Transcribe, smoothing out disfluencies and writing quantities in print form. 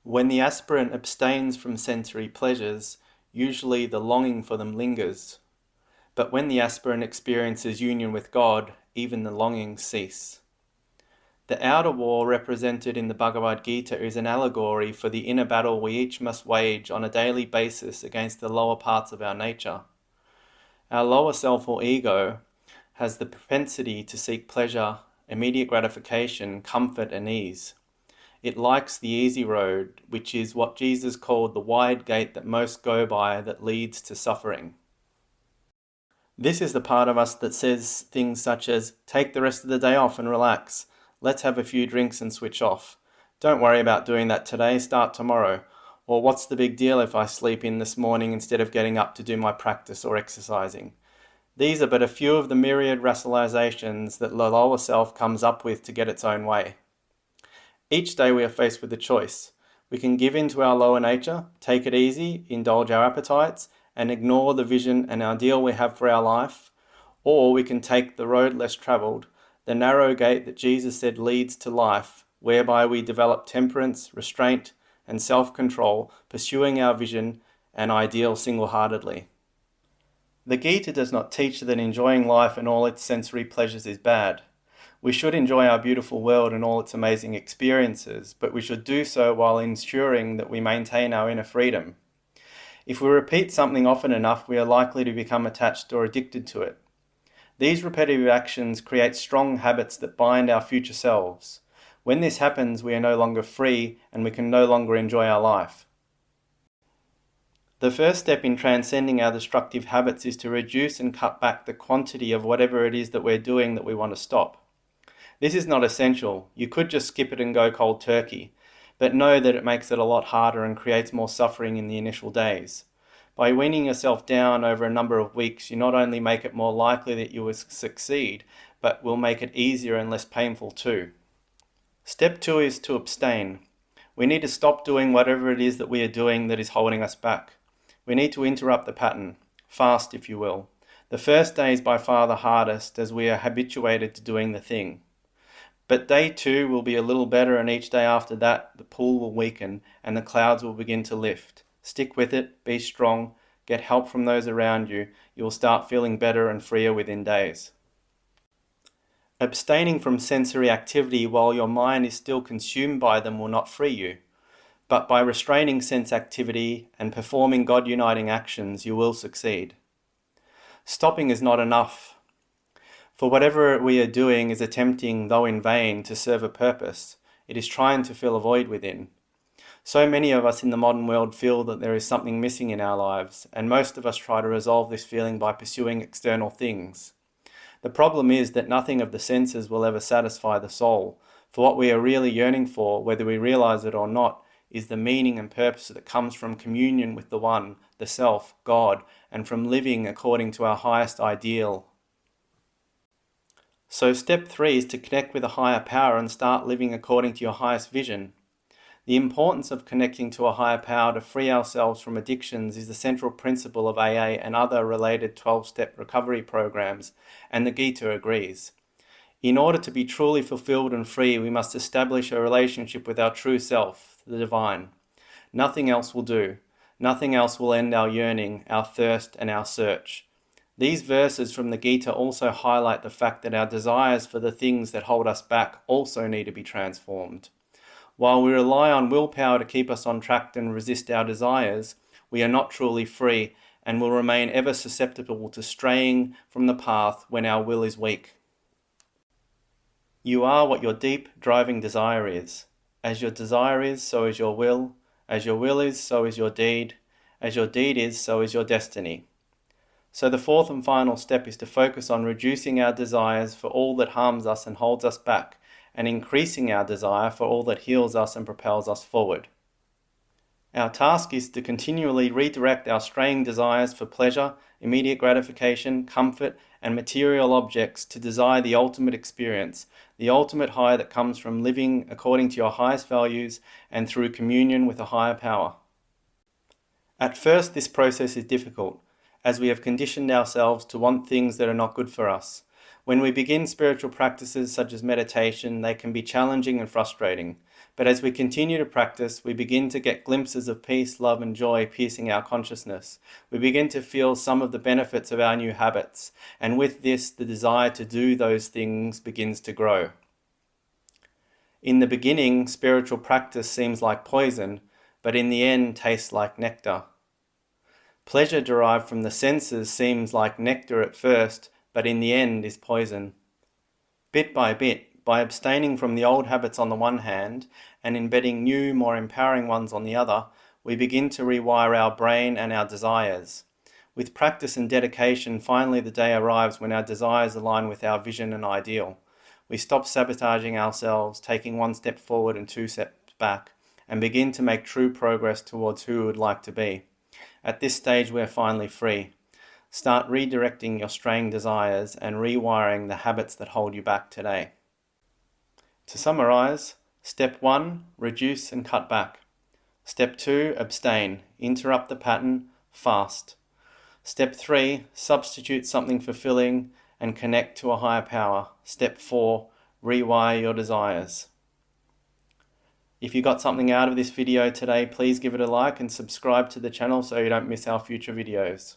When the aspirant abstains from sensory pleasures, usually the longing for them lingers. But when the aspirant experiences union with God, even the longings cease. The outer war represented in the Bhagavad Gita is an allegory for the inner battle we each must wage on a daily basis against the lower parts of our nature. Our lower self or ego has the propensity to seek pleasure, immediate gratification, comfort and ease. It likes the easy road, which is what Jesus called the wide gate that most go by that leads to suffering. This is the part of us that says things such as, take the rest of the day off and relax. Let's have a few drinks and switch off. Don't worry about doing that today, start tomorrow. Or what's the big deal if I sleep in this morning instead of getting up to do my practice or exercising? These are but a few of the myriad rationalizations that the lower self comes up with to get its own way. Each day we are faced with a choice. We can give in to our lower nature, take it easy, indulge our appetites, and ignore the vision and ideal we have for our life, or we can take the road less travelled, the narrow gate that Jesus said leads to life, whereby we develop temperance, restraint, and self-control, pursuing our vision and ideal single-heartedly. The Gita does not teach that enjoying life and all its sensory pleasures is bad. We should enjoy our beautiful world and all its amazing experiences, but we should do so while ensuring that we maintain our inner freedom. If we repeat something often enough, we are likely to become attached or addicted to it. These repetitive actions create strong habits that bind our future selves. When this happens, we are no longer free and we can no longer enjoy our life. The first step in transcending our destructive habits is to reduce and cut back the quantity of whatever it is that we're doing that we want to stop. This is not essential. You could just skip it and go cold turkey, but know that it makes it a lot harder and creates more suffering in the initial days. By weaning yourself down over a number of weeks, you not only make it more likely that you will succeed, but will make it easier and less painful too. Step 2 is to abstain. We need to stop doing whatever it is that we are doing that is holding us back. We need to interrupt the pattern, fast if you will. The first day is by far the hardest as we are habituated to doing the thing. But day 2 will be a little better, and each day after that the pull will weaken and the clouds will begin to lift. Stick with it, be strong, get help from those around you. You will start feeling better and freer within days. Abstaining from sensory activity while your mind is still consumed by them will not free you. But by restraining sense activity and performing God-uniting actions, you will succeed. Stopping is not enough. For whatever we are doing is attempting, though in vain, to serve a purpose. It is trying to fill a void within. So many of us in the modern world feel that there is something missing in our lives, and most of us try to resolve this feeling by pursuing external things. The problem is that nothing of the senses will ever satisfy the soul, for what we are really yearning for, whether we realize it or not, is the meaning and purpose that comes from communion with the One, the Self, God, and from living according to our highest ideal. So step 3 is to connect with a higher power and start living according to your highest vision. The importance of connecting to a higher power to free ourselves from addictions is the central principle of AA and other related 12-step recovery programs, and the Gita agrees. In order to be truly fulfilled and free, we must establish a relationship with our true self, the divine. Nothing else will do. Nothing else will end our yearning, our thirst, and our search. These verses from the Gita also highlight the fact that our desires for the things that hold us back also need to be transformed. While we rely on willpower to keep us on track and resist our desires, we are not truly free and will remain ever susceptible to straying from the path when our will is weak. You are what your deep, driving desire is. As your desire is, so is your will. As your will is, so is your deed. As your deed is, so is your destiny. So the fourth and final step is to focus on reducing our desires for all that harms us and holds us back, and increasing our desire for all that heals us and propels us forward. Our task is to continually redirect our straying desires for pleasure, immediate gratification, comfort, and material objects to desire the ultimate experience, the ultimate high that comes from living according to your highest values and through communion with a higher power. At first, this process is difficult, as we have conditioned ourselves to want things that are not good for us. When we begin spiritual practices such as meditation, they can be challenging and frustrating, But as we continue to practice, we begin to get glimpses of peace, love, and joy piercing our consciousness. We begin to feel some of the benefits of our new habits, and with this, the desire to do those things begins to grow. In the beginning, spiritual practice seems like poison, but in the end tastes like nectar. Pleasure derived from the senses seems like nectar at first, but in the end is poison. Bit by bit, by abstaining from the old habits on the one hand and embedding new, more empowering ones on the other, we begin to rewire our brain and our desires. With practice and dedication, finally the day arrives when our desires align with our vision and ideal. We stop sabotaging ourselves, taking one step forward and two steps back, and begin to make true progress towards who we would like to be. At this stage, we're finally free. Start redirecting your straying desires and rewiring the habits that hold you back today. To summarize, step 1, reduce and cut back. Step 2, abstain, interrupt the pattern, fast. Step 3, substitute something fulfilling and connect to a higher power. Step 4, rewire your desires. If you got something out of this video today, please give it a like and subscribe to the channel so you don't miss our future videos.